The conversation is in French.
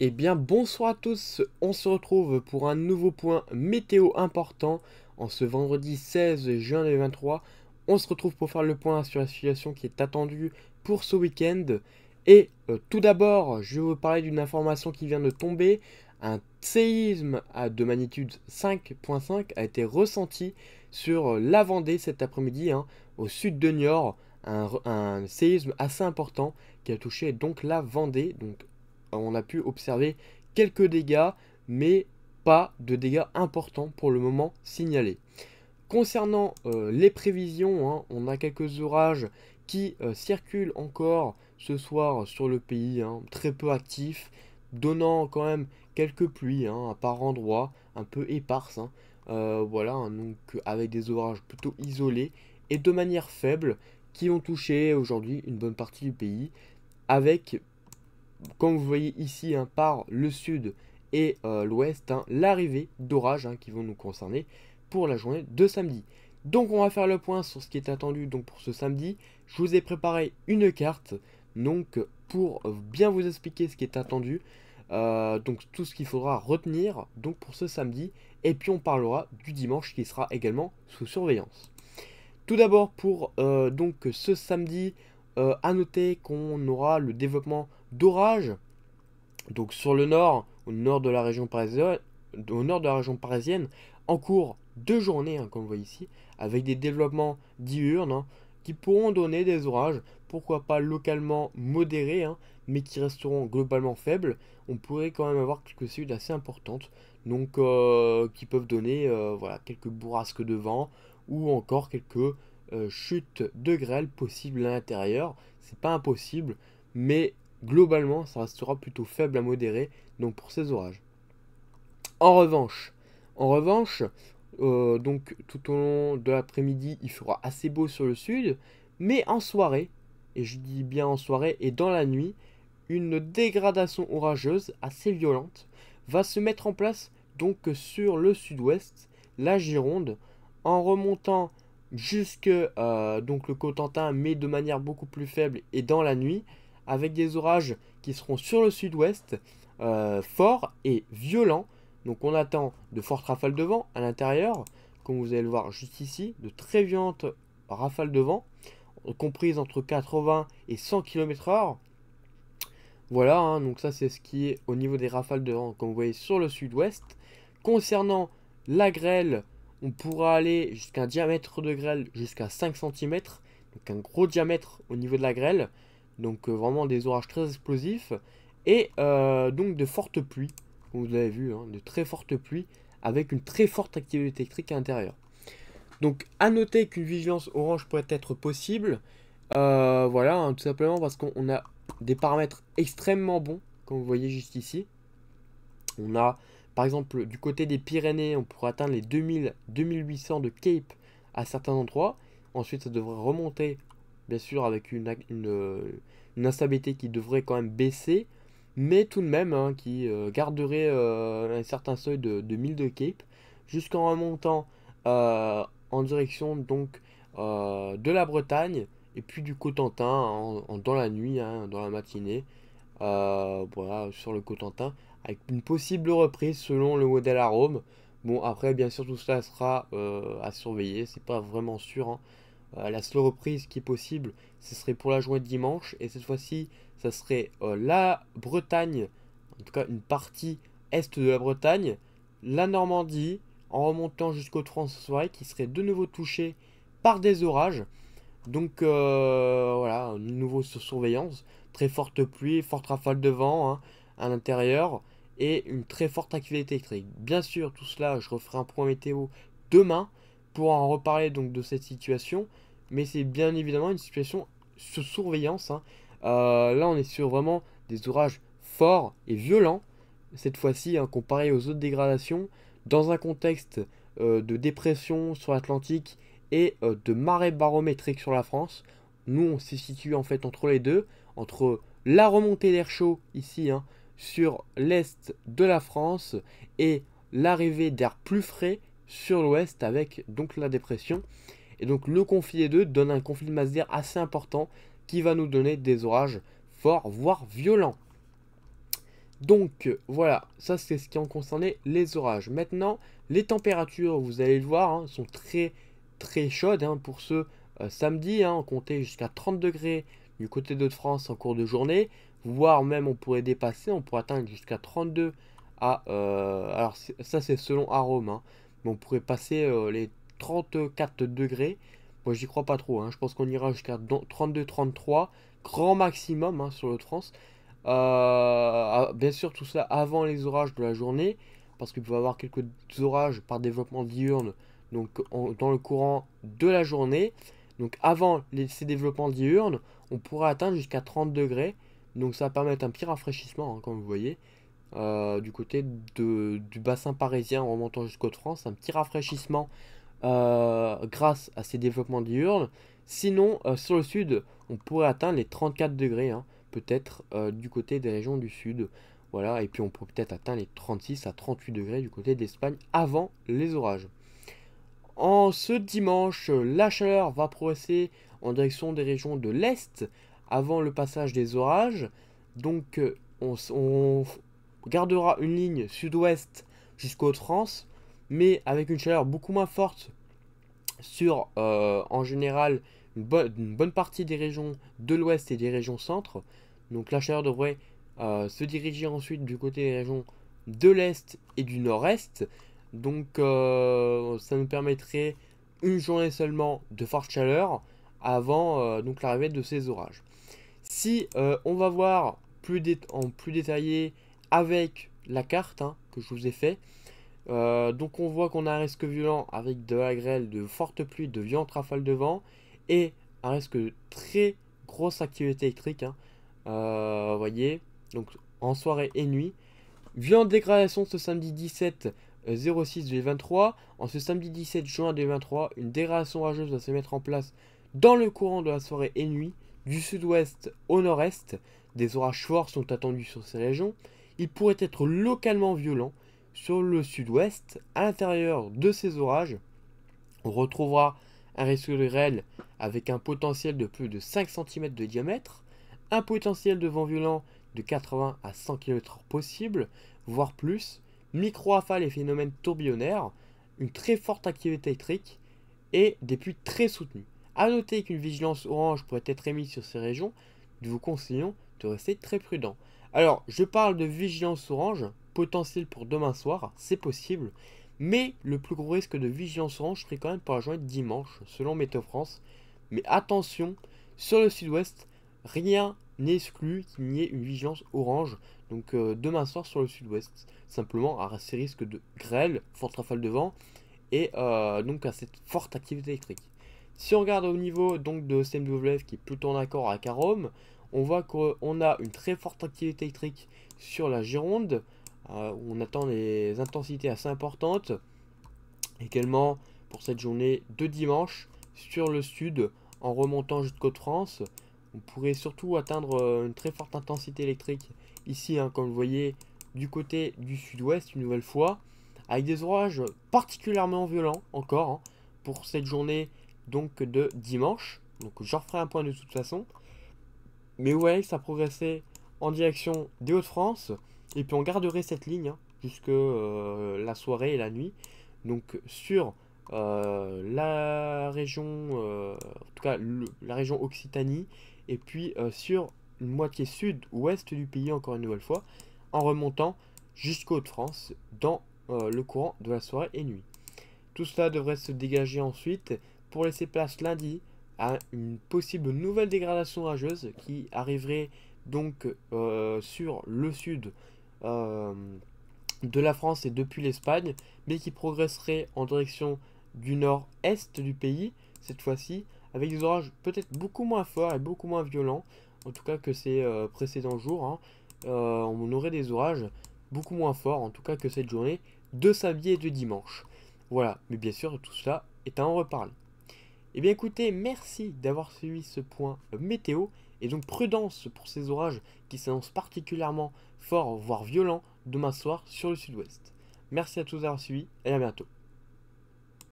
Eh bien bonsoir à tous, on se retrouve pour un nouveau point météo important en ce vendredi 16 juin 2023. On se retrouve pour faire le point sur la situation qui est attendue pour ce week-end. Et tout d'abord, je vais vous parler d'une information qui vient de tomber. Un séisme de magnitude 5.5 a été ressenti sur la Vendée cet après-midi, au sud de Niort. Un séisme assez important qui a touché donc la Vendée. Donc on a pu observer quelques dégâts, mais pas de dégâts importants pour le moment signalés. Concernant les prévisions, on a quelques orages qui circulent encore ce soir sur le pays, très peu actifs, donnant quand même quelques pluies par endroits, un peu éparses. Voilà, donc avec des orages plutôt isolés et de manière faible qui ont touché aujourd'hui une bonne partie du pays, avec, comme vous voyez ici, par le sud et l'ouest, l'arrivée d'orages qui vont nous concerner pour la journée de samedi. Donc on va faire le point sur ce qui est attendu donc pour ce samedi. Je vous ai préparé une carte donc pour bien vous expliquer ce qui est attendu, donc tout ce qu'il faudra retenir donc pour ce samedi, et puis on parlera du dimanche qui sera également sous surveillance. Tout d'abord pour donc ce samedi, à noter qu'on aura le développement d'orages donc sur le nord, au nord de la région parisienne, en cours de journée, comme vous voyez ici, avec des développements diurnes qui pourront donner des orages, pourquoi pas localement modérés, mais qui resteront globalement faibles. On pourrait quand même avoir quelques chutes assez importantes, donc qui peuvent donner voilà, quelques bourrasques de vent ou encore quelques chutes de grêle possibles à l'intérieur. C'est pas impossible, mais globalement, ça restera plutôt faible à modéré, donc pour ces orages. En revanche, donc tout au long de l'après-midi, il fera assez beau sur le sud, mais en soirée, et je dis bien en soirée et dans la nuit, une dégradation orageuse assez violente va se mettre en place donc sur le sud-ouest, la Gironde, en remontant jusque donc le Cotentin, mais de manière beaucoup plus faible et dans la nuit, avec des orages qui seront sur le sud-ouest, forts et violents. Donc on attend de fortes rafales de vent à l'intérieur, comme vous allez le voir juste ici, de très violentes rafales de vent, comprises entre 80 et 100 km/h. Voilà, donc ça c'est ce qui est au niveau des rafales de vent, comme vous voyez sur le sud-ouest. Concernant la grêle, on pourra aller jusqu'à un diamètre de grêle jusqu'à 5 cm, donc un gros diamètre au niveau de la grêle, donc vraiment des orages très explosifs, et donc de fortes pluies, comme vous l'avez vu, de très fortes pluies, avec une très forte activité électrique à l'intérieur. Donc à noter qu'une vigilance orange pourrait être possible, voilà, tout simplement parce qu'on a des paramètres extrêmement bons, comme vous voyez juste ici. On a, par exemple, du côté des Pyrénées, on pourrait atteindre les 2000-2800 de Cape à certains endroits. Ensuite, ça devrait remonter, bien sûr, avec une instabilité qui devrait quand même baisser, mais tout de même, qui garderait un certain seuil de 1000 de Cape, jusqu'en remontant en direction donc de la Bretagne, et puis du Cotentin dans la nuit, dans la matinée, voilà, sur le Cotentin, avec une possible reprise selon le modèle arôme. Bon, après, bien sûr, tout cela sera à surveiller, c'est pas vraiment sûr. La seule reprise qui est possible, ce serait pour la journée de dimanche, et cette fois-ci, ça serait la Bretagne, en tout cas une partie est de la Bretagne, la Normandie, en remontant jusqu'aux Transvoies, qui serait de nouveau touchée par des orages. Donc voilà, nouveau sur surveillance, très forte pluie, forte rafale de vent à l'intérieur et une très forte activité électrique. Bien sûr, tout cela, je referai un point météo demain pour en reparler donc de cette situation, mais c'est bien évidemment une situation sous surveillance. Là, on est sur vraiment des orages forts et violents, cette fois-ci, comparé aux autres dégradations, dans un contexte de dépression sur l'Atlantique et de marée barométrique sur la France. Nous, on se situe en fait entre les deux, entre la remontée d'air chaud ici sur l'est de la France et l'arrivée d'air plus frais sur l'ouest avec donc la dépression. Et donc le conflit des deux donne un conflit de masse d'air assez important qui va nous donner des orages forts, voire violents. Donc voilà, ça c'est ce qui en concernait les orages. Maintenant, les températures, vous allez le voir, hein, sont très très chaudes hein, pour ce samedi. Hein, on comptait jusqu'à 30 degrés du côté de France en cours de journée, voire même on pourrait dépasser, on pourrait atteindre jusqu'à 32 à... alors ça c'est selon Arome, hein, mais on pourrait passer les 34 degrés. Moi j'y crois pas trop, hein, je pense qu'on ira jusqu'à 32-33, grand maximum hein, sur le France. Bien sûr, tout ça avant les orages de la journée, parce qu'il peut y avoir quelques orages par développement diurne, donc dans le courant de la journée. Donc avant ces développements diurnes, on pourra atteindre jusqu'à 30 degrés. Donc ça va permettre un petit rafraîchissement, hein, comme vous voyez, du côté du bassin parisien en remontant jusqu'au de France. Un petit rafraîchissement grâce à ces développements diurnes. Sinon, sur le sud, on pourrait atteindre les 34 degrés, hein, peut-être du côté des régions du sud. Voilà, et puis on pourrait peut-être atteindre les 36 à 38 degrés du côté d'Espagne avant les orages. En ce dimanche, la chaleur va progresser en direction des régions de l'Est avant le passage des orages. Donc on gardera une ligne sud-ouest jusqu'aux France, mais avec une chaleur beaucoup moins forte sur en général une bonne partie des régions de l'ouest et des régions centre. Donc la chaleur devrait se diriger ensuite du côté des régions de l'est et du nord-est. Donc ça nous permettrait une journée seulement de forte chaleur avant donc l'arrivée de ces orages. Si on va voir en plus détaillé avec la carte hein, que je vous ai fait, donc on voit qu'on a un risque violent avec de la grêle, de fortes pluies, de violentes rafales de vent et un risque de très grosse activité électrique. Hein. Voyez, donc en soirée et nuit. Violente dégradation ce samedi 17 06 2023. En ce samedi 17 juin 2023, une dégradation orageuse va se mettre en place dans le courant de la soirée et nuit, du sud-ouest au nord-est. Des orages forts sont attendus sur ces régions. Ils pourraient être localement violents sur le sud-ouest. À l'intérieur de ces orages, on retrouvera un risque de grêle avec un potentiel de plus de 5 cm de diamètre, un potentiel de vent violent de 80 à 100 km/h possible, voire plus, micro-rafales et phénomènes tourbillonnaires, une très forte activité électrique et des pluies très soutenues. A noter qu'une vigilance orange pourrait être émise sur ces régions, nous vous conseillons de rester très prudent. Alors, je parle de vigilance orange, potentielle pour demain soir, c'est possible, mais le plus gros risque de vigilance orange serait quand même pour la journée de dimanche, selon Météo France. Mais attention, sur le sud-ouest, rien n'est exclu qu'il n'y ait une vigilance orange, donc demain soir sur le sud-ouest. Simplement à ces risques de grêle, forte rafale de vent, et donc à cette forte activité électrique. Si on regarde au niveau donc de CMWF qui est plutôt en accord avec Arome, on voit qu'on a une très forte activité électrique sur la Gironde, où on attend des intensités assez importantes. Également pour cette journée de dimanche sur le sud en remontant jusqu'aux France, on pourrait surtout atteindre une très forte intensité électrique ici, hein, comme vous voyez, du côté du sud-ouest une nouvelle fois, avec des orages particulièrement violents encore hein, pour cette journée donc de dimanche. Donc je referai un point de toute façon. Mais ouais, ça progressait en direction des Hauts-de-France. Et puis on garderait cette ligne hein, jusque la soirée et la nuit. Donc sur la région, en tout cas la région Occitanie. Et puis sur une moitié sud-ouest du pays encore une nouvelle fois. En remontant jusqu'aux Hauts-de-France dans le courant de la soirée et nuit. Tout cela devrait se dégager ensuite pour laisser place lundi à une possible nouvelle dégradation orageuse qui arriverait donc sur le sud de la France et depuis l'Espagne, mais qui progresserait en direction du nord-est du pays, cette fois-ci, avec des orages peut-être beaucoup moins forts et beaucoup moins violents, en tout cas que ces précédents jours. Hein. On aurait des orages beaucoup moins forts, en tout cas que cette journée de samedi et de dimanche. Voilà, mais bien sûr, tout cela est à en reparler. Eh bien écoutez, merci d'avoir suivi ce point météo, et donc prudence pour ces orages qui s'annoncent particulièrement forts, voire violents, demain soir sur le sud-ouest. Merci à tous d'avoir suivi, et à bientôt.